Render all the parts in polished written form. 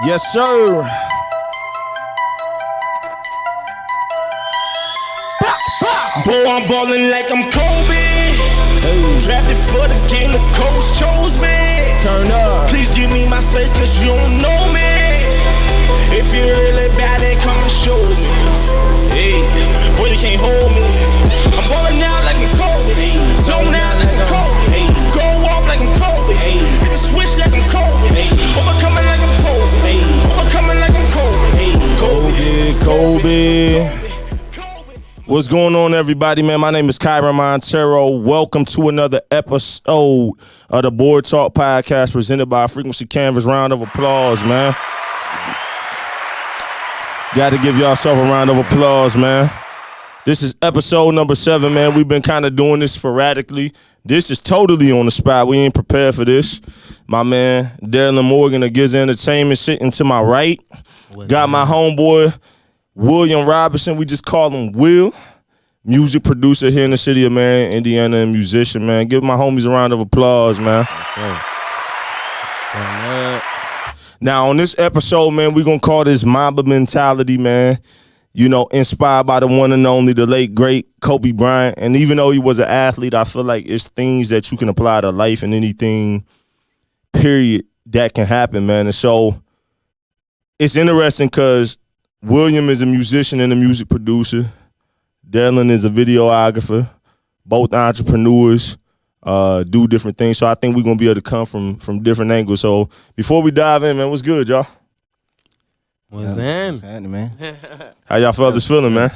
Yes, sir. Boy, I'm ballin' like I'm Kobe. Hey. Drafted for the game, the coach chose me. Turn up. Please give me my space, cause you don't know me. If you're really bad, then come and show me. Hey, boy, you can't hold me. I'm ballin' out like I'm Kobe. Zone out like I'm Kobe. Go off like I'm Kobe. Hit the switch like I'm Kobe. Overcoming like I'm Kobe. Overcoming like I'm Kobe. Kobe. What's going on, everybody, man? My name is Kyren Monteiro. Welcome to another episode of the Board Talk Podcast presented by Frequency Canvas. Round of applause, man. Got to give yourself a round of applause, man. This is episode number 7, man. We've been kind of doing this sporadically. This is totally on the spot. We ain't prepared for this. My man, Derralyn Morgan of Giza Entertainment sitting to my right. Got my homeboy, William Robertson, we just call him Will, music producer here in the city of Marion, Indiana, and musician, man. Give my homies a round of applause, man. Turn up. Now, on this episode, man, we're going to call this MAMBA Mentality, man. You know, inspired by the one and only, the late, great Kobe Bryant. And even though he was an athlete, I feel like it's things that you can apply to life and anything, period, that can happen, man. And so it's interesting because William is a musician and a music producer. Derralyn is a videographer. Both entrepreneurs, do different things. So I think we're going to be able to come from different angles. So before we dive in, man, what's good, y'all? What's in? Man? How y'all fellas feeling, man?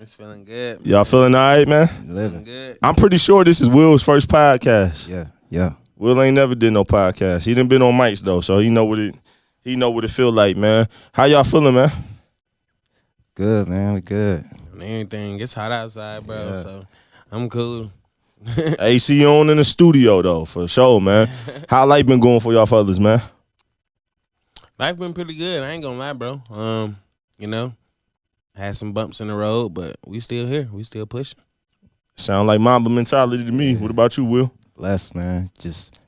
It's feeling good. Y'all feeling all right, man? Living. Good. I'm pretty sure this is Will's first podcast. Yeah. Will ain't never did no podcast. He done been on mics, though, so he know what it feel like, man. How y'all feeling, man? Good, man. We good. Anything. It's hot outside, bro, so I'm cool. AC on in the studio, though, for sure, man. How life been going for y'all fellas, man? Life been pretty good. I ain't gonna lie, bro. You know, had some bumps in the road, but we still here. We still pushing. Sound like MAMBA mentality to me. What about you, Will? Blessed, man. Just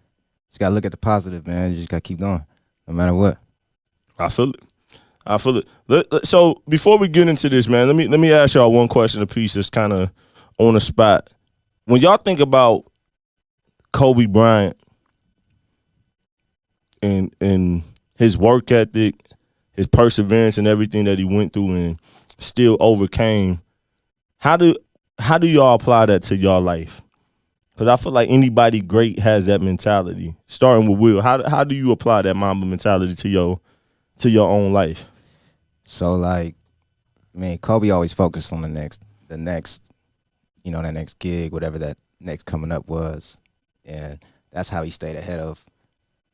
gotta look at the positive, man. You just gotta keep going, no matter what. I feel it. So before we get into this, man, let me ask y'all one question apiece that's kind of on the spot. When y'all think about Kobe Bryant and his work ethic, his perseverance, and everything that he went through and still overcame, how do y'all apply that to y'all life? Because I feel like anybody great has that mentality. Starting with Will, how do you apply that MAMBA mentality to your own life? So, like, man, Kobe always focused on the next, you know, that next gig, whatever that next coming up was. And that's how he stayed ahead of,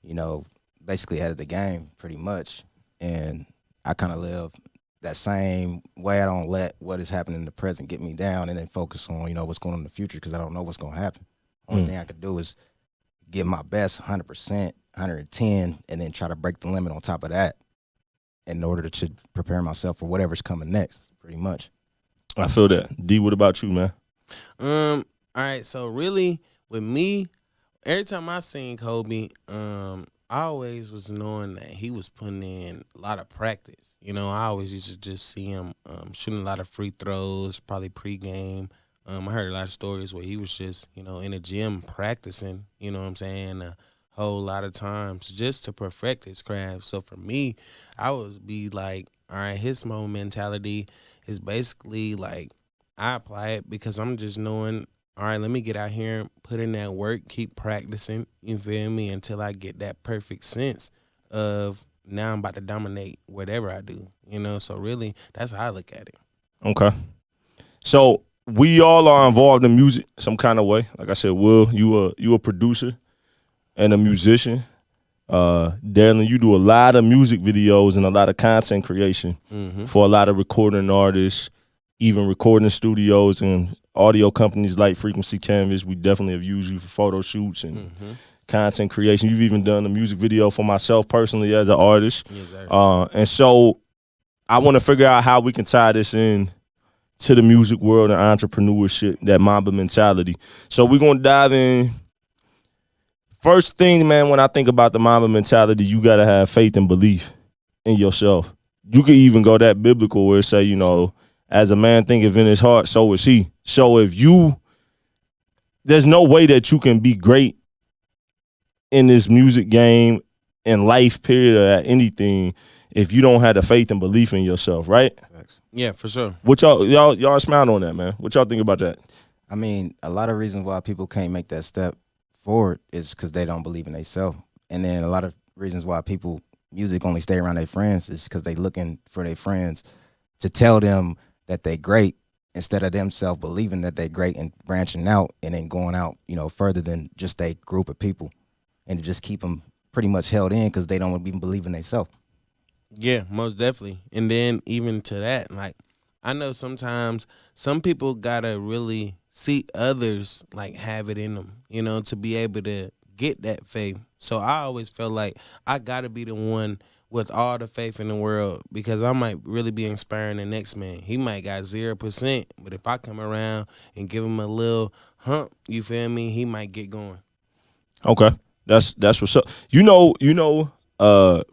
you know, basically ahead of the game pretty much. And I kind of live that same way. I don't let what is happening in the present get me down and then focus on, you know, what's going on in the future because I don't know what's going to happen. Only thing I could do is give my best 100%, 110, and then try to break the limit on top of that in order to prepare myself for whatever's coming next, pretty much. I feel that. D, what about you, man? All right, so really with me, every time I seen Kobe, I always was knowing that he was putting in a lot of practice. You know, I always used to just see him shooting a lot of free throws, probably pregame. I heard a lot of stories where he was just, you know, in the gym practicing, you know what I'm saying, a whole lot of times just to perfect his craft. So for me, I would be like, all right, his MAMBA mentality is basically like I apply it because I'm just knowing, all right, let me get out here and put in that work, keep practicing, you feel me, until I get that perfect sense of now I'm about to dominate whatever I do, you know? So really, that's how I look at it. Okay. So we all are involved in music some kind of way. Like I said, Will, you a producer and a musician. Derralyn, you do a lot of music videos and a lot of content creation for a lot of recording artists, even recording studios and audio companies like Frequency Canvas. We definitely have used you for photo shoots and content creation. You've even done a music video for myself personally as an artist. Yes, And so I want to figure out how we can tie this in to the music world and entrepreneurship, that MAMBA mentality. So we're going to dive in. First thing, man, when I think about the MAMBA mentality, you got to have faith and belief. in yourself. You could even go that biblical where it say, you know, as a man thinketh in his heart, so is he. So if there's no way that you can be great in this music game, in life, period, or at anything, if you don't have the faith and belief in yourself, right? Yeah, for sure. What y'all expound on that, man? What y'all think about that? I mean, a lot of reasons why people can't make that step forward is because they don't believe in themselves. And then a lot of reasons why music only stay around their friends is because they looking for their friends to tell them that they great instead of themselves believing that they great and branching out and then going out, you know, further than just a group of people, and to just keep them pretty much held in because they don't even believe in themselves. Yeah, most definitely. And then even to that, like, I know sometimes some people gotta really see others like have it in them, you know, to be able to get that faith. So I always felt like I gotta be the one with all the faith in the world, because I might really be inspiring the next man. He might got 0%, but if I come around and give him a little hump, you feel me, he might get going. Okay. That's what's up.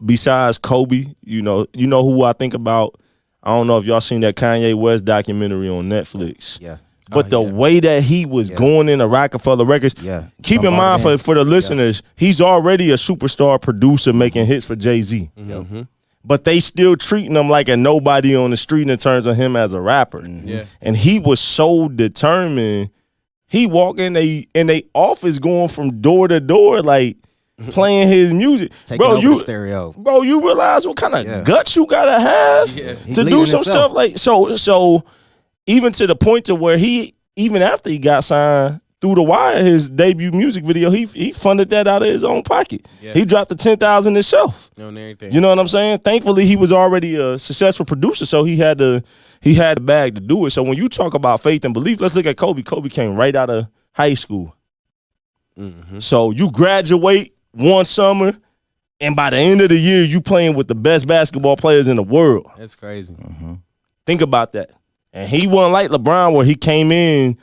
Besides Kobe, you know who I think about. I don't know if y'all seen that Kanye West documentary on Netflix. Yeah. But the way that he was going into Rockefeller Records, keep in mind for the listeners, he's already a superstar producer making hits for Jay-Z. Mm-hmm. But they still treating him like a nobody on the street in terms of him as a rapper. Mm-hmm. Yeah. And he was so determined. He walked in they office going from door to door, like playing his music. Taking over the stereo. Bro, you realize what kind of guts you gotta have to do some stuff like so even to the point to where even after he got signed through the wire, his debut music video, he funded that out of his own pocket. Yeah. He dropped the $10,000 himself. On everything. You know what I'm saying? Thankfully, he was already a successful producer, so he had the bag to do it. So when you talk about faith and belief, let's look at Kobe. Kobe came right out of high school. Mm-hmm. So you graduate one summer, and by the end of the year, you playing with the best basketball players in the world. That's crazy. Mm-hmm. Think about that. And he wasn't like LeBron, where he came in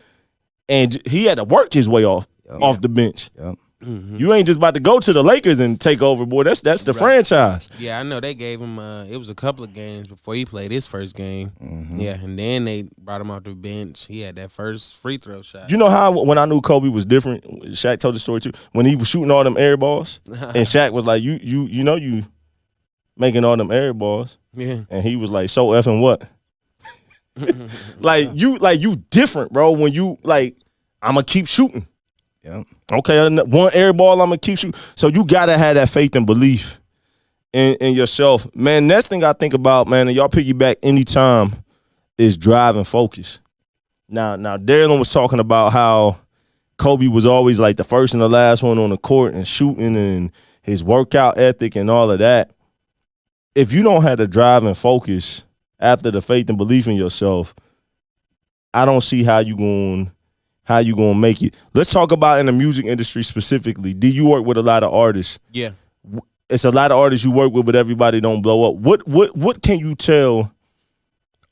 and he had to work his way off the bench. Yep. Mm-hmm. You ain't just about to go to the Lakers and take over, boy. That's the franchise. Yeah, I know they gave him. It was a couple of games before he played his first game. Mm-hmm. Yeah, and then they brought him off the bench. He had that first free throw shot. You know how when I knew Kobe was different, Shaq told the story too. When he was shooting all them air balls, and Shaq was like, "You making all them air balls," and he was like, "So effing what?" like you different, bro. When you like, I'ma keep shooting. Yeah. Okay, one air ball, I'm gonna keep shooting. So you gotta have that faith and belief in yourself, man. Next thing I think about, man, and y'all piggyback anytime, is drive and focus. Now, Derralyn was talking about how Kobe was always like the first and the last one on the court and shooting and his workout ethic and all of that. If you don't have the drive and focus after the faith and belief in yourself, I don't see how you gonna make it. Let's talk about in the music industry specifically. Do you work with a lot of artists? Yeah. It's a lot of artists you work with, but everybody don't blow up. What can you tell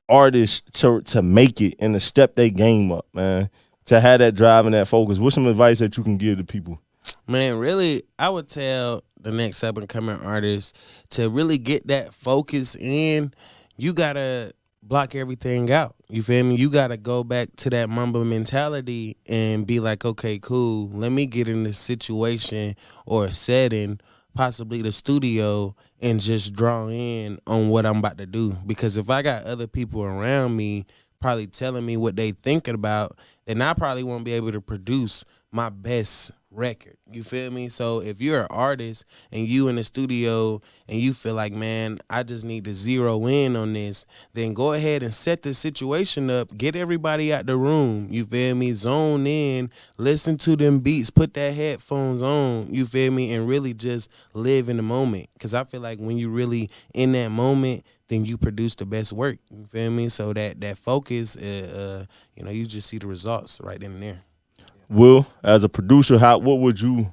artists to make it and to step their game up, man? To have that drive and that focus. What's some advice that you can give to people? Man, really, I would tell the next up and coming artists to really get that focus in. You gotta block everything out. You feel me? You gotta go back to that MAMBA mentality and be like, okay, cool. Let me get in this situation or a setting, possibly the studio, and just draw in on what I'm about to do. Because if I got other people around me probably telling me what they thinking about, then I probably won't be able to produce my best record. You feel me? So if you're an artist and you in the studio and you feel like, man, I just need to zero in on this, then go ahead and set the situation up. Get everybody out the room. You feel me? Zone in, listen to them beats, put that headphones on, you feel me? And really just live in the moment. Because I feel like when you really in that moment, then you produce the best work. You feel me? So that focus, you just see the results right then and there. Will, as a producer, what would you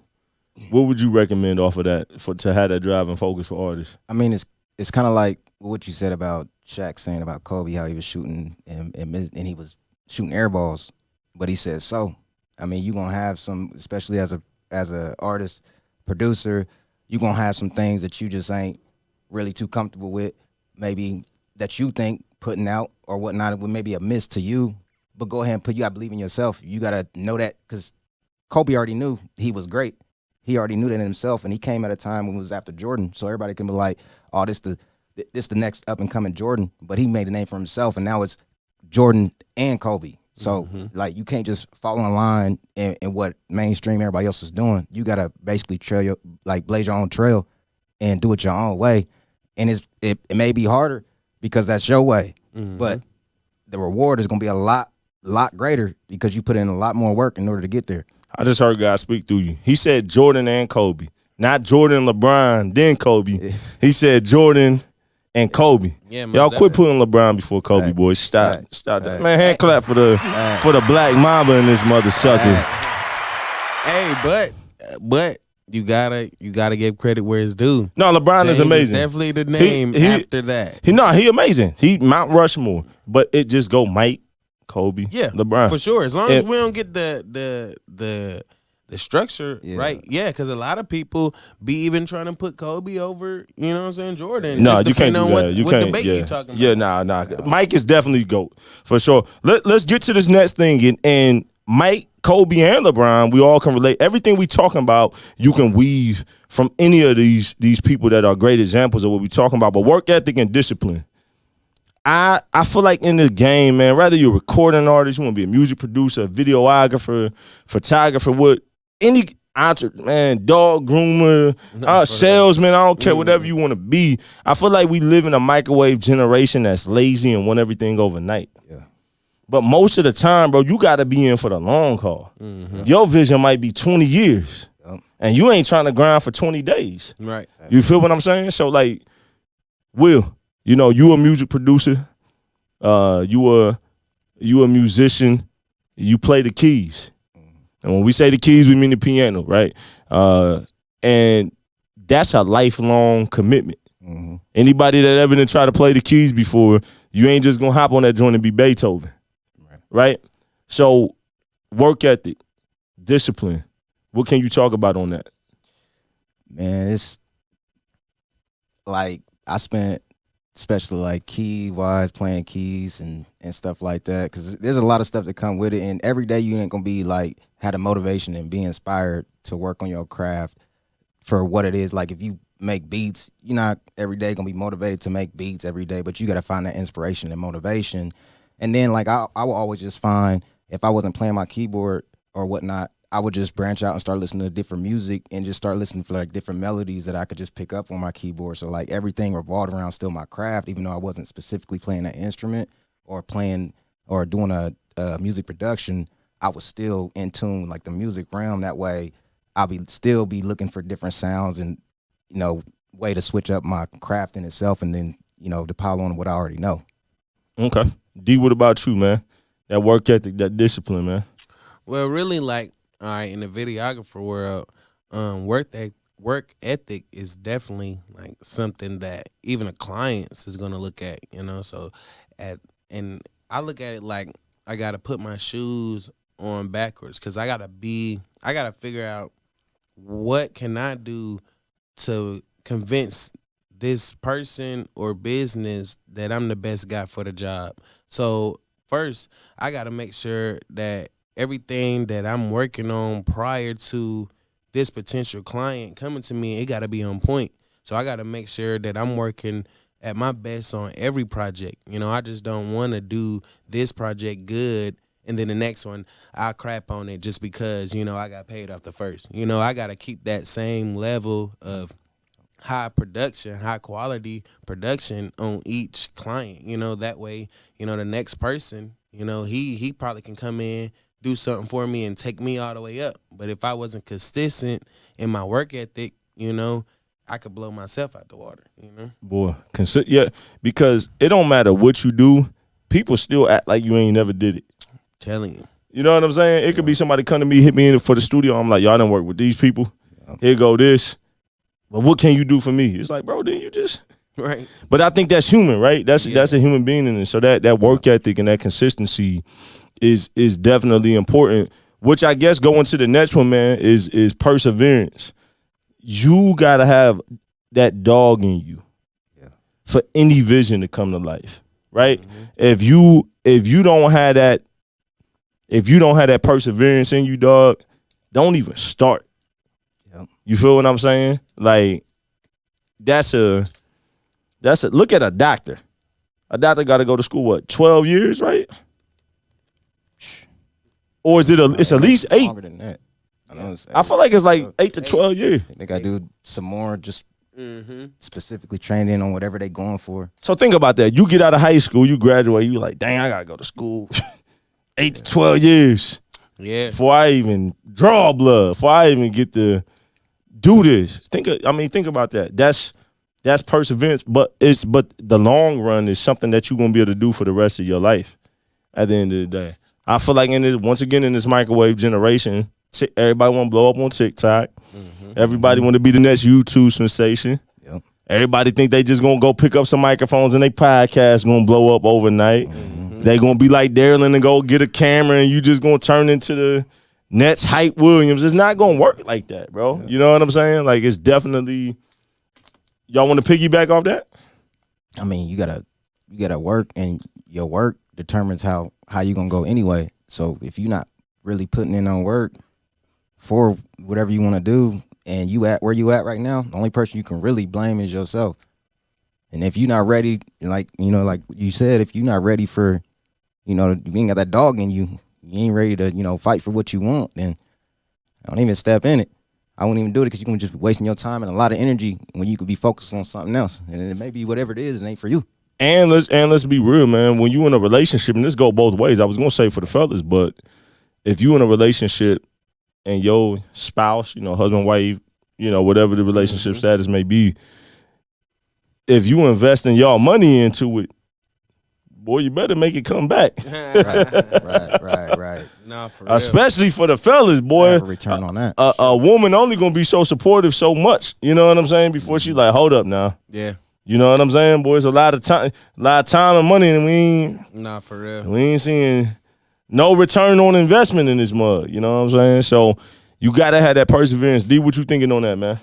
recommend off of that to have that drive and focus for artists? I mean, it's kind of like what you said about Shaq saying about Kobe, how he was shooting and he was shooting air balls, but he said so. I mean, you're gonna have some, especially as a artist, producer, you're gonna have some things that you just ain't really too comfortable with, maybe that you think putting out or whatnot, it maybe a miss to you. But go ahead and you gotta believe in yourself. You gotta know that, because Kobe already knew he was great. He already knew that in himself, and he came at a time when it was after Jordan, so everybody can be like, "Oh, this the next up and coming Jordan." But he made a name for himself, and now it's Jordan and Kobe. So like, you can't just fall in line in what mainstream everybody else is doing. You gotta basically blaze your own trail and do it your own way. And it may be harder because that's your way, but the reward is gonna be a lot greater because you put in a lot more work in order to get there. I just heard God speak through you. He said Jordan and Kobe, not Jordan, LeBron, then Kobe. He said Jordan and Kobe. Yeah, y'all quit putting LeBron before Kobe, boys. Stop that. Man, hand clap for the black mamba in this mother sucker. Hey, but you gotta give credit where it's due. No, LeBron is amazing. Is definitely the name after that. He amazing. He Mount Rushmore, but it just go Mike, Kobe, LeBron for sure. As long as we don't get the structure right, because a lot of people be even trying to put Kobe over, you know what I'm saying, Jordan. No, you can't do that. What you can't. Debate you talking about? Yeah, nah. Mike is definitely GOAT for sure. Let's get to this next thing, and Mike, Kobe, and LeBron, we all can relate. Everything we talking about, you can weave from any of these people that are great examples of what we talking about. But work ethic and discipline. I feel like in the game, man, whether you're a recording artist, you want to be a music producer, a videographer, photographer, any dog groomer, salesman, I don't care, whatever you want to be. I feel like we live in a microwave generation that's lazy and want everything overnight. Yeah. But most of the time, bro, you got to be in for the long haul. Your vision might be 20 years, and you ain't trying to grind for 20 days. Right. You feel what I'm saying? So, like, Will, you a music producer, you a musician, you play the keys. And when we say the keys, we mean the piano, right? And that's a lifelong commitment. Anybody that ever done try to play the keys before, you ain't just gonna hop on that joint and be Beethoven, right? So work ethic, discipline, what can you talk about on that? Man, it's like I spent, especially like key-wise, playing keys and stuff like that, because there's a lot of stuff that come with it, and every day you ain't gonna be like had a motivation and be inspired to work on your craft for what it is. Like if you make beats, you're not every day gonna be motivated to make beats every day, but you gotta find that inspiration and motivation. And then like I would always just find, if I wasn't playing my keyboard or whatnot, I would just branch out and start listening to different music and just start listening for like different melodies that I could just pick up on my keyboard. So like everything revolved around still my craft, even though I wasn't specifically playing that instrument or playing or doing a music production. I was still in tune, like the music realm. That way I'll still be looking for different sounds and, way to switch up my craft in itself, and then, to pile on what I already know. Okay. D, what about you, man? That work ethic, that discipline, man. Well, really, like, all right, in the videographer world, work ethic is definitely like something that even a client is gonna look at, So and I look at it like I gotta put my shoes on backwards, because I gotta figure out what can I do to convince this person or business that I'm the best guy for the job. So first, I gotta make sure that everything that I'm working on prior to this potential client coming to me, it got to be on point. So I got to make sure that I'm working at my best on every project. I just don't want to do this project good and then the next one I'll crap on it just because, I got paid off the first. I got to keep that same level of high quality production on each client. That way, the next person, he probably can come in, do something for me and take me all the way up. But if I wasn't consistent in my work ethic, I could blow myself out the water, Boy, because it don't matter what you do, people still act like you ain't never did it. Telling you. You know what I'm saying? It could be somebody come to me, hit me in for the studio. I'm like, y'all done work with these people. Here go this. But what can you do for me? It's like, bro, didn't you just... Right. But I think that's human, right? That's a human being in it. So that work ethic and that consistency is definitely important, which I guess going to the next one, man, is perseverance. You gotta have that dog in you. for any vision to come to life, right? If you don't have that, perseverance in you, dog, don't even start. Yep. You feel what I'm saying? Like that's a look at a doctor. A doctor got to go to school, what, 12 years, right? Or is it's at least 8? Longer than that. I feel like it's like 8 to 12 years. They got to do some more, just specifically trained in on whatever they going for. So think about that. You get out of high school, you graduate, you like, dang, I got to go to school 8 to 12 years. Yeah. Before I even draw blood, before I even get to do this. Think about that. That's perseverance, but the long run is something that you're gonna be able to do for the rest of your life. At the end of the day, I feel like in this microwave generation, everybody want to blow up on TikTok. Everybody want to be the next YouTube sensation. Yep. Everybody think they just gonna go pick up some microphones and they podcast gonna blow up overnight. They gonna be like Derralyn and go get a camera and you just gonna turn into the next Hype Williams. It's not gonna work like that, bro. You know what I'm saying? Like it's definitely. Y'all want to piggyback off that? I mean, you gotta work, and your work determines how you gonna go anyway. So if you're not really putting in on work for whatever you want to do, and you at where you at right now, the only person you can really blame is yourself. And if you're not ready, like you said, if you're not ready for, you ain't got that dog in you, you ain't ready to, fight for what you want, then don't even step in it. I wouldn't even do it because you're going to just be wasting your time and a lot of energy when you could be focused on something else. And it may be whatever it is, it ain't for you. And let's be real, man. When you in a relationship, and this go both ways, I was going to say for the fellas, but if you in a relationship and your spouse, husband, wife, whatever the relationship status may be, if you invest in y'all money into it, boy, you better make it come back. Right. Nah, for real. Especially for the fellas, boy. Have a return on that. A woman only gonna be so supportive so much. You know what I'm saying? Before she like, hold up now. Yeah. You know what I'm saying, boys? A lot of time and money, and for real. we ain't seeing no return on investment in this mug. You know what I'm saying? So you gotta have that perseverance. D, what you thinking on that, man?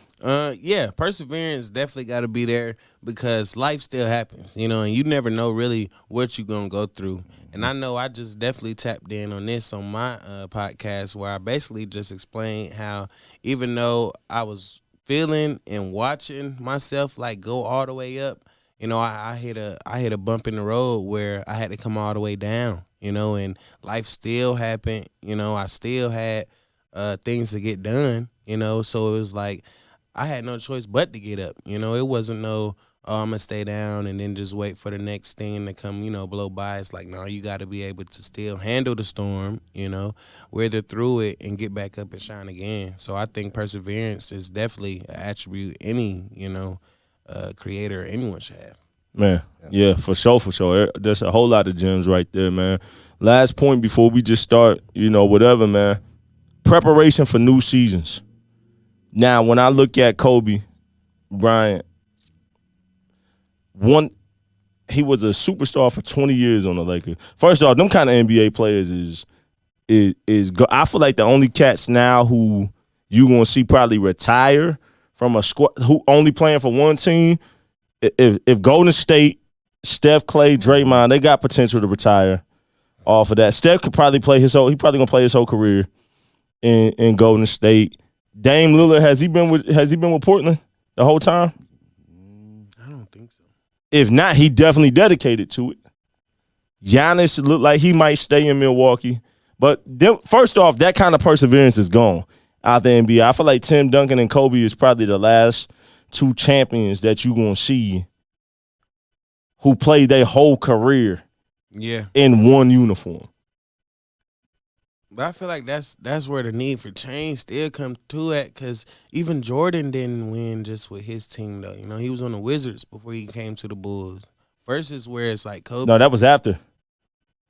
Yeah, perseverance definitely got to be there because life still happens, and you never know really what you're going to go through. And I know I just definitely tapped in on this on my podcast where I basically just explained how even though I was feeling and watching myself like go all the way up, I hit a bump in the road where I had to come all the way down, and life still happened. I still had things to get done, so it was like I had no choice but to get up. It wasn't no, I'm going to stay down and then just wait for the next thing to come, blow by. It's like, no, you got to be able to still handle the storm, weather through it and get back up and shine again. So I think perseverance is definitely an attribute any, creator or anyone should have. Man, yeah, for sure. There's a whole lot of gems right there, man. Last point before we just start, whatever, man. Preparation for new seasons. Now, when I look at Kobe Bryant, he was a superstar for 20 years on the Lakers. First off, them kind of NBA players is I feel like the only cats now who you gonna see probably retire from a squad who only playing for one team. If Golden State, Steph, Clay, Draymond, they got potential to retire off of that. Steph could probably play he probably gonna play his whole career in Golden State. Dame Lillard, has he been with Portland the whole time? I don't think so. If not, he definitely dedicated to it. Giannis looked like he might stay in Milwaukee. But first off, that kind of perseverance is gone out the NBA. I feel like Tim Duncan and Kobe is probably the last two champions that you're going to see who played their whole career in one uniform. But I feel like that's where the need for change still comes to it, because even Jordan didn't win just with his team, though. He was on the Wizards before he came to the Bulls. Versus where it's like Kobe. No, that was after.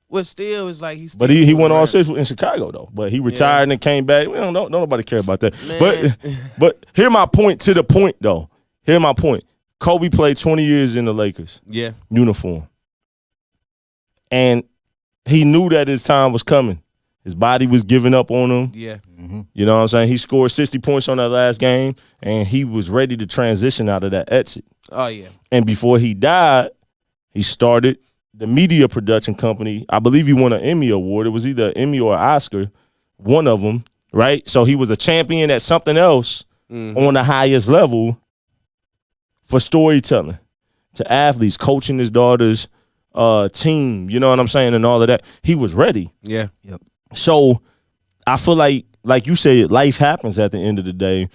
Well, still, it's like But he won all six in Chicago, though. But he retired and came back. Don't nobody care about that. Man. But here's my point to the point, though. Here's my point. Kobe played 20 years in the Lakers uniform. And he knew that his time was coming. His body was giving up on him. Yeah. Mm-hmm. You know what I'm saying? He scored 60 points on that last game, and he was ready to transition out of that exit. Oh yeah. And before he died, he started the media production company. I believe he won an Emmy award. It was either an Emmy or an Oscar, one of them, right? So he was a champion at something else on the highest level for storytelling to athletes, coaching his daughter's team, you know what I'm saying, and all of that. He was ready. Yeah. Yep. So I feel like you said, life happens at the end of the day.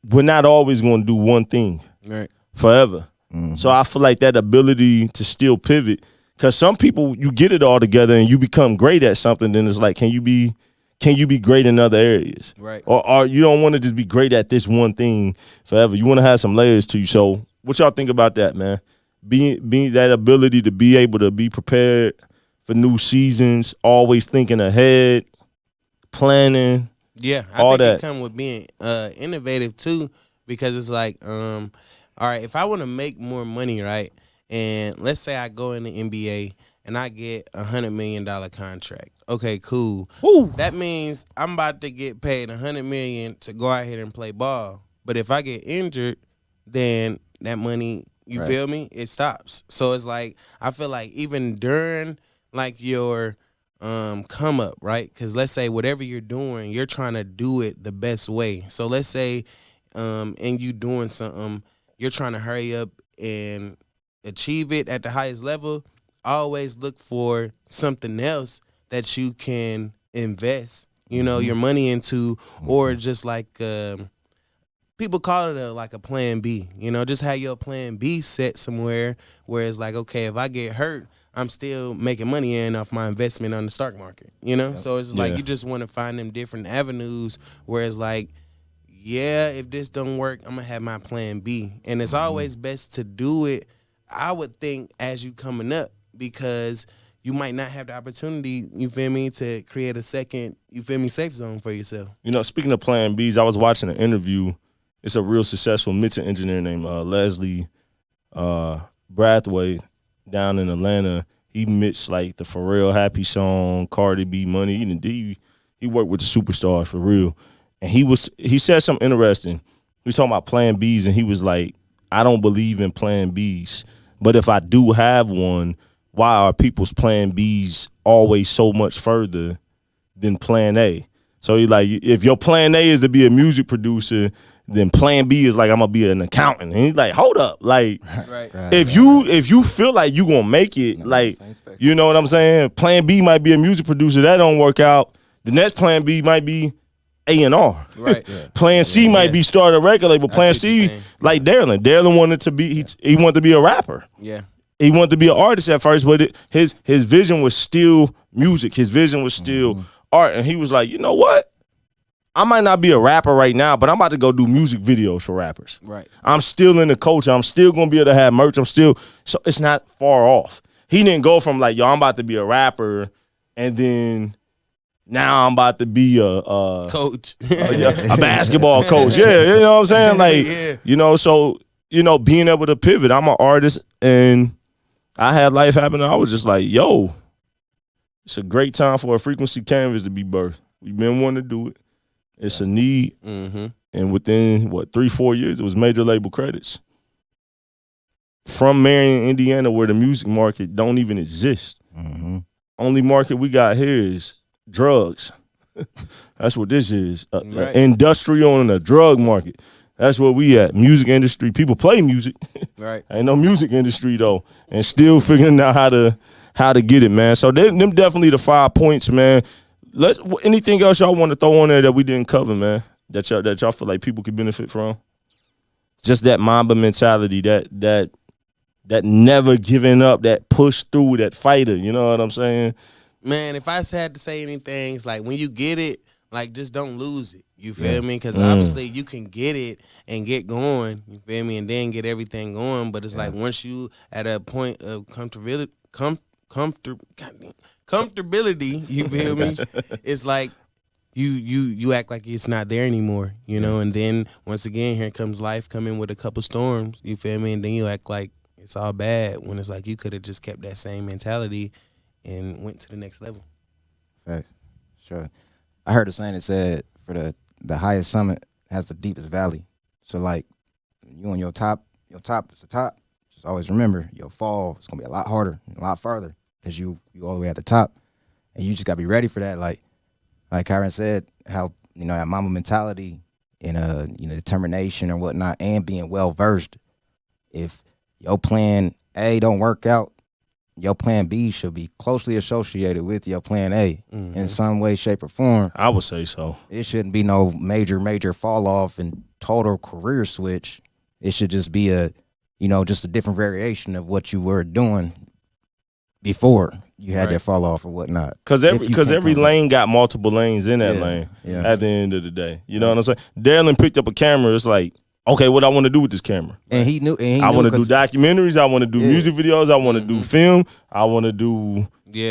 We're not always going to do one thing Right. forever. So I feel like that ability to still pivot, because some people, you get it all together and you become great at something, then it's like, can you be great in other areas? Right. Or you don't want to just be great at this one thing forever. You want to have some layers to you. So what y'all think about that, man? Being that ability to be able to be prepared for new seasons, always thinking ahead, planning. Yeah, I all think that. it come with being innovative too, because it's like, all right, if I want to make more money, right, and let's say I go in the NBA and I get $100 million contract. Okay, cool. Woo. That means I'm about to get paid $100 million to go out here and play ball. But if I get injured, then that money, you Right. feel me? It stops. So it's like, I feel like even during like your come up, right? Because let's say whatever you're doing, you're trying to do it the best way. So let's say and you doing something, you're trying to hurry up and achieve it at the highest level. Always look for something else that you can invest, you know, your money into, or just like people call it like a plan B, you know, just have your plan B set somewhere where it's like, okay, if I get hurt, I'm still making money in off my investment on the stock market, you know? So it's like, Yeah. you just want to find them different avenues where it's like, yeah, if this don't work, I'm going to have my plan B. And it's always best to do it, I would think, as you coming up, because you might not have the opportunity, you feel me, to create a second, you feel me, safe zone for yourself. You know, speaking of plan Bs, I was watching an interview. It's a real successful mental engineer named Leslie Brathwaite down in Atlanta. He mixed like the Pharrell Happy song, Cardi B, Money. He worked with the superstars for real. And he said something interesting. He was talking about plan Bs, and he was like, I don't believe in plan Bs. But if I do have one, why are people's plan Bs always so much further than plan A? So he like, if your plan A is to be a music producer, then plan B is like, I'm gonna be an accountant. And he's like, hold up. Like, Right. if you feel like you gonna make it, like, you know what I'm saying? Plan B might be a music producer. That don't work out. The next plan B might be A&R. Right. Plan C might be start a record label. Plan see what you're C, saying. like Derralyn. Derralyn wanted to be, he wanted to be a rapper. Yeah. He wanted to be an artist at first, but his vision was still music. His vision was still art. And he was like, you know what? I might not be a rapper right now, but I'm about to go do music videos for rappers. Right. I'm still in the culture. I'm still going to be able to have merch. So it's not far off. He didn't go from like, yo, I'm about to be a rapper, and then now I'm about to be a Coach. a basketball coach. Yeah, you know what I'm saying? Like, Yeah. you know, so, you know, being able to pivot. I'm an artist, and I had life happen. I was just like, yo, it's a great time for a frequency canvas to be birthed. We've been wanting to do it. It's a need. Mm-hmm. And within, 3-4 years, it was major label credits. From Marion, Indiana, where the music market don't even exist. Only market we got here is drugs. That's what this is. Right. Industrial and a drug market. That's where we at. Music industry. People play music. Right. Ain't no music industry though. And still figuring out how to get it, man. So them definitely the 5 points, man. Anything else y'all want to throw on there that we didn't cover, man? That y'all feel like people could benefit from? Just that Mamba mentality, that never giving up, that push through, that fighter. You know what I'm saying? Man, if I had to say anything, it's like when you get it, like just don't lose it. You feel me? Because obviously you can get it and get going. You feel me? And then get everything going. But it's like once you at a point of comfortability, you feel me? It's like you act like it's not there anymore, you know. And then once again, here comes life coming with a couple storms. You feel me? And then you act like it's all bad when it's like you could have just kept that same mentality and went to the next level. Right. Sure. I heard a saying that said for the highest summit has the deepest valley. So like you on your top your top is the top. Just always remember, your fall is gonna be a lot harder and a lot farther because you all the way at the top, and you just gotta be ready for that. Like Kyren said, how that mama mentality and determination and whatnot, and being well versed. If your plan A don't work out, your plan B should be closely associated with your plan A in some way, shape, or form. I would say so. It shouldn't be no major fall off and total career switch. It should just be just a different variation of what you were doing before you had that fall off or whatnot. Because every lane got multiple lanes in that lane at the end of the day. You know what I'm saying? Derralyn picked up a camera. It's like, okay, what I want to do with this camera? And he knew. I want to do documentaries. I want to do music videos. I want to do film. I want to do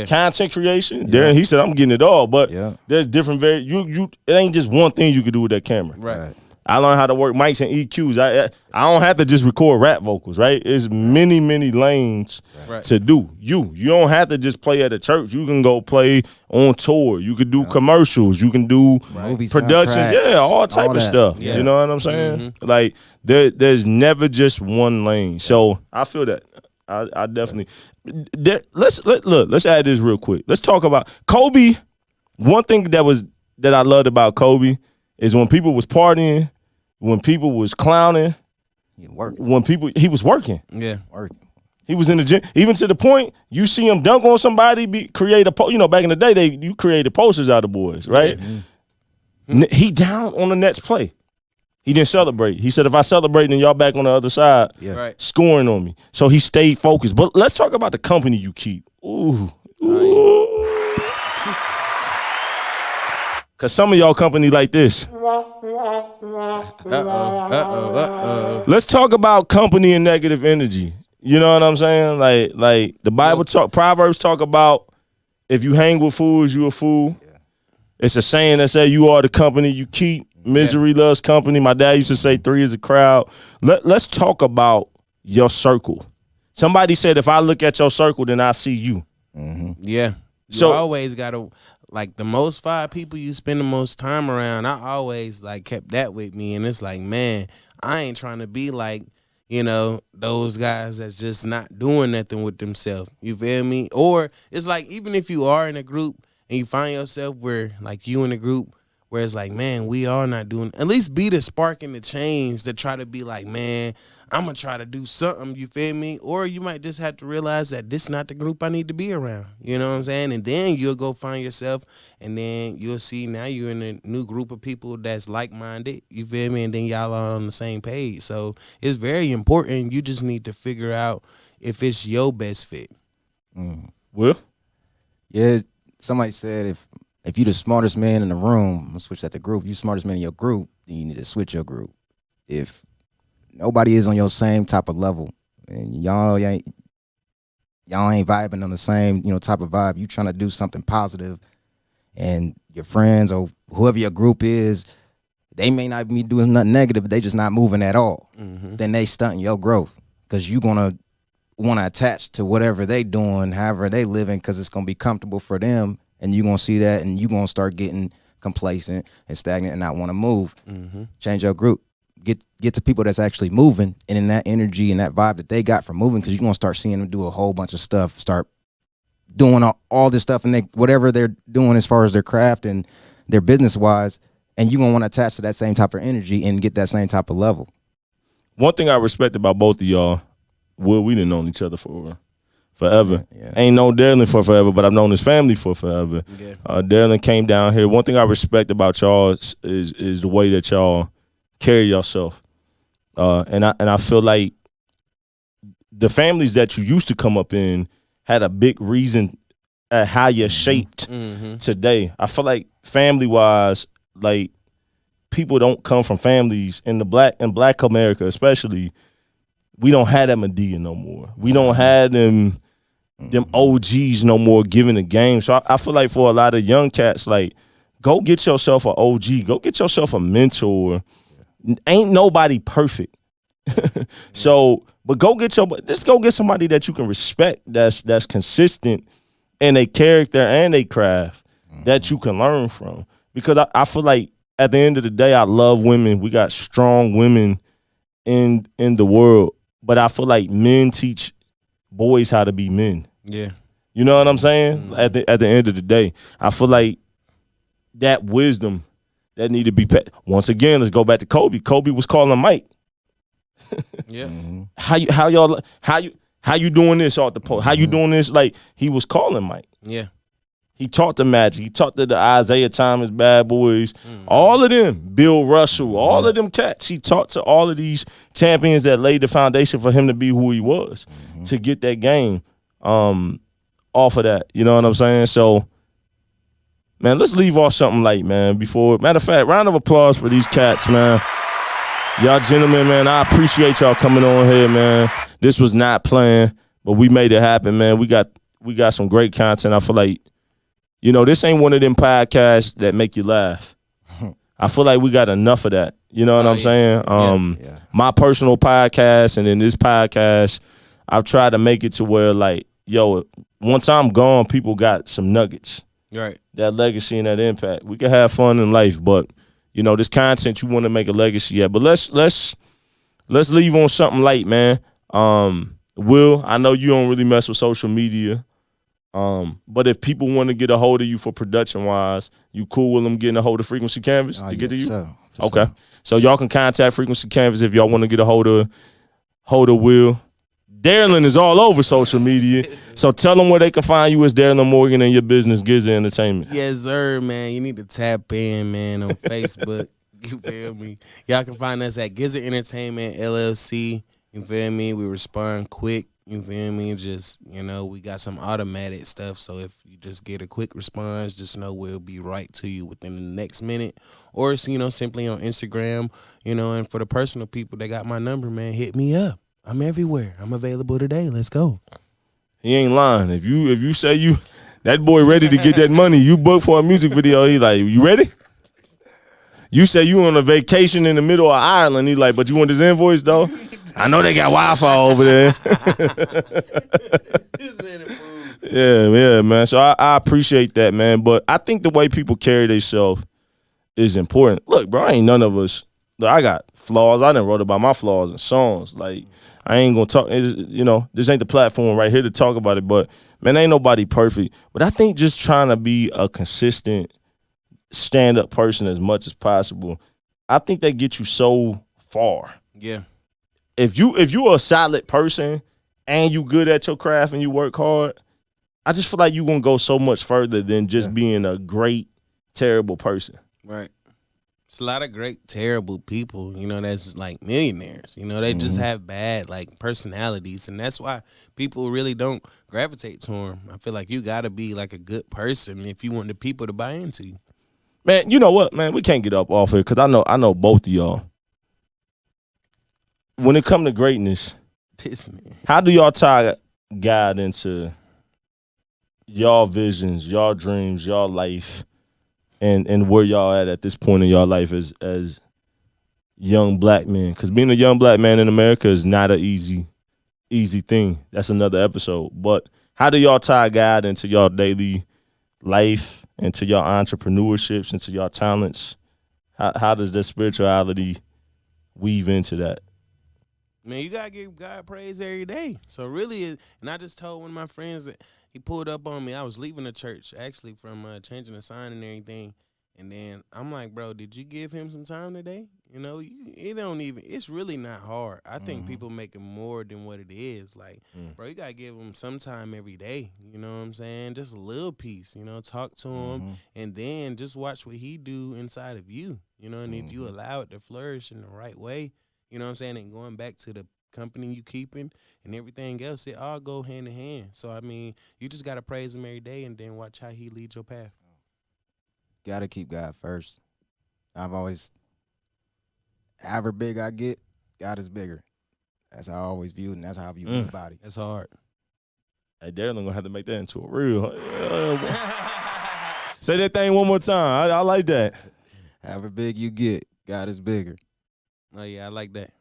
content creation. Derralyn, he said, I'm getting it all. But there's different it ain't just one thing you can do with that camera. Right. I learned how to work mics and EQs. I don't have to just record rap vocals, right? It's many lanes to do. You don't have to just play at a church. You can go play on tour. You can do commercials. You can do movies, production. All type of stuff. Yeah. You know what I'm saying? Like there's never just one lane. So I feel that. I definitely. Let's add this real quick. Let's talk about Kobe. One thing that I loved about Kobe is when people was partying, when people was clowning, he was working. Yeah, working. He was in the gym, even to the point you see him dunk on somebody, create a back in the day you created posters out of boys, right? Yeah. He down on the Nets play. He didn't celebrate. He said, if I celebrate, then y'all back on the other side scoring on me. So he stayed focused. But let's talk about the company you keep. Ooh. Because some of y'all company like this. Let's talk about company and negative energy. You know what I'm saying? Like the Bible Proverbs talk about if you hang with fools, you a fool. Yeah. It's a saying that say you are the company you keep. Misery loves company. My dad used to say 3 is a crowd. Let's talk about your circle. Somebody said if I look at your circle, then I see you. Yeah. You always got to, like, the most 5 people you spend the most time around, I always, kept that with me. And it's like, man, I ain't trying to be like, those guys that's just not doing nothing with themselves. You feel me? Or it's like, even if you are in a group and you find yourself where, you in a group where it's like, man, we are not doing, at least be the spark in the change to try to be like, man, I'm going to try to do something, you feel me? Or you might just have to realize that this is not the group I need to be around, you know what I'm saying? And then you'll go find yourself, and then you'll see now you're in a new group of people that's like-minded, you feel me? And then y'all are on the same page. So it's very important. You just need to figure out if it's your best fit. Well? Yeah, somebody said if you're the smartest man in the room, I'm gonna switch that to group. You smartest man in your group, then you need to switch your group. If nobody is on your same type of level, and y'all ain't vibing on the same type of vibe, you trying to do something positive, and your friends or whoever your group is, they may not be doing nothing negative, but they just not moving at all. Then they stunting your growth because you gonna want to attach to whatever they doing, however they living, because it's gonna be comfortable for them. And you're going to see that, and you're going to start getting complacent and stagnant and not want to move. Change your group. Get to people that's actually moving, and in that energy and that vibe that they got from moving, because you're going to start seeing them do a whole bunch of stuff, start doing all this stuff, and whatever they're doing as far as their craft and their business-wise, and you're going to want to attach to that same type of energy and get that same type of level. One thing I respect about both of y'all, we done known each other for forever. Yeah. Ain't known Derralyn for forever, but I've known his family for forever. Yeah. Derralyn came down here. One thing I respect about y'all is the way that y'all carry yourself. And I feel like the families that you used to come up in had a big reason at how you're shaped today. I feel like family-wise, like, people don't come from families in Black America especially. We don't have that Medea no more. We don't have them OGs no more giving the game. So I feel like for a lot of young cats, like, go get yourself an OG. Go get yourself a mentor. Ain't nobody perfect. So, but just go get somebody that you can respect, that's consistent in their character and their craft that you can learn from. Because I feel like at the end of the day, I love women. We got strong women in the world. but I feel like men teach boys how to be men. Yeah. You know what I'm saying? At the end of the day, I feel like that wisdom that need to be once again. Let's go back to Kobe. Kobe was calling Mike. Yeah. How you doing this off the post? How you doing this? Like, he was calling Mike. Yeah. He talked to Magic. He talked to the Isaiah Thomas Bad Boys. All of them. Bill Russell. All of them cats. He talked to all of these champions that laid the foundation for him to be who he was, to get that game off of that. You know what I'm saying? So, man, let's leave off something light, man. Matter of fact, round of applause for these cats, man. Y'all gentlemen, man, I appreciate y'all coming on here, man. This was not planned, but we made it happen, man. We got some great content. I feel like, you know, this ain't one of them podcasts that make you laugh. I feel like we got enough of that. You know what I'm saying? My personal podcast and then this podcast, I've tried to make it to where, like, yo, once I'm gone, people got some nuggets. Right. That legacy and that impact. We can have fun in life, but you know, this content you want to make a legacy at. But let's leave on something light, man. Will, I know you don't really mess with social media. But if people want to get a hold of you for production wise, you cool with them getting a hold of Frequency Canvas to get to you? Sure, okay. Sure. So y'all can contact Frequency Canvas if y'all want to get a hold of Will. Derralyn is all over social media. So tell them where they can find you as Derralyn Morgan and your business, Giza Entertainment. Yes, sir, man. You need to tap in, man, on Facebook. You feel me? Y'all can find us at Giza Entertainment LLC. You feel me? We respond quick. You feel me? Just, you know, we got some automatic stuff. So if you just get a quick response, just know we'll be right to you within the next minute. Or, you know, simply on Instagram, you know, and for the personal people that got my number, man, hit me up. I'm everywhere. I'm available today. Let's go. He ain't lying. If you say that boy ready to get that money, you book for a music video, he like, you ready? You say you on a vacation in the middle of Ireland, he like, but you want this invoice though? I know they got Wi-Fi over there. Yeah, man. So I appreciate that, man. But I think the way people carry themselves is important. Look, bro, ain't none of us. Look, I got flaws. I done wrote about my flaws in songs. Like, I ain't gonna talk. You know, this ain't the platform right here to talk about it. But man, ain't nobody perfect. But I think just trying to be a consistent stand-up person as much as possible, I think they get you so far. Yeah. If you're a solid person and you good at your craft and you work hard, I just feel like you're gonna go so much further than just being a great, terrible person. Right. It's a lot of great, terrible people, you know, that's like millionaires. You know, they just have bad, like, personalities. And that's why people really don't gravitate to them. I feel like you got to be, like, a good person if you want the people to buy into you. Man, you know what, man? We can't get up off here because I know both of y'all. When it come to greatness, how do y'all tie God into y'all visions, y'all dreams, y'all life? And where y'all at this point in y'all life as young black men? Because being a young black man in America is not an easy thing. That's another episode. But how do y'all tie God into y'all daily life, into y'all entrepreneurships, into y'all talents? How does that spirituality weave into that? Man, you got to give God praise every day. So really, and I just told one of my friends that he pulled up on me. I was leaving the church, actually, from changing the sign and everything. And then I'm like, bro, did you give him some time today? You know, it's really not hard. I think people make it more than what it is. Like, bro, you got to give him some time every day. You know what I'm saying? Just a little piece, you know, talk to him. And then just watch what he do inside of you. You know, and if you allow it to flourish in the right way, you know what I'm saying, and going back to the company you keeping and everything else, it all go hand in hand. So, I mean, you just got to praise him every day and then watch how he leads your path. Got to keep God first. I've always, however big I get, God is bigger. That's how I always view it, and that's how I view my body. That's hard. Hey, Derralyn gonna have to make that into a real. Say that thing one more time. I like that. However big you get, God is bigger. Oh, yeah, I like that.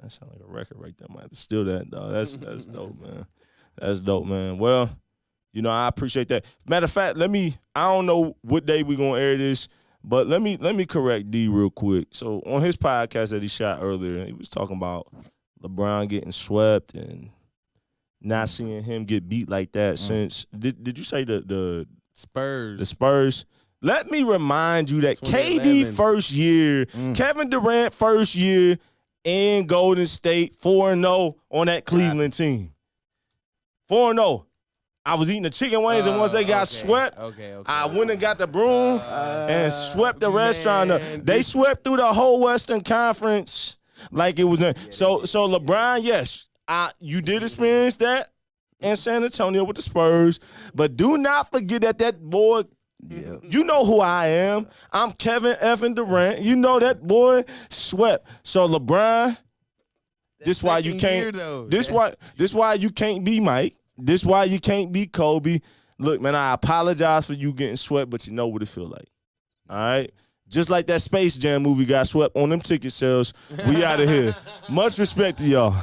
That sounds like a record right there. I might have to steal that, dog. That's dope, man. That's dope, man. Well, you know, I appreciate that. Matter of fact, I don't know what day we gonna air this, but let me correct D real quick. So on his podcast that he shot earlier, he was talking about LeBron getting swept and not seeing him get beat like that since. Did you say the Spurs? The Spurs. Let me remind you that KD 2011. first year, Kevin Durant first year in Golden State, 4-0 on that Cleveland team. 4-0. I was eating the chicken wings, and once they got swept, I went and got the broom and swept the restaurant up. They swept through the whole Western Conference like it was. So LeBron, yes, you did experience that in San Antonio with the Spurs, but do not forget that boy. Yeah. You know who I am. I'm Kevin effing Durant. You know that boy swept. So LeBron, this why you can't. This why you can't be Mike. This why you can't be Kobe. Look, man, I apologize for you getting swept, but you know what it feel like. All right? Just like that Space Jam movie got swept on them ticket sales. We out of here. Much respect to y'all.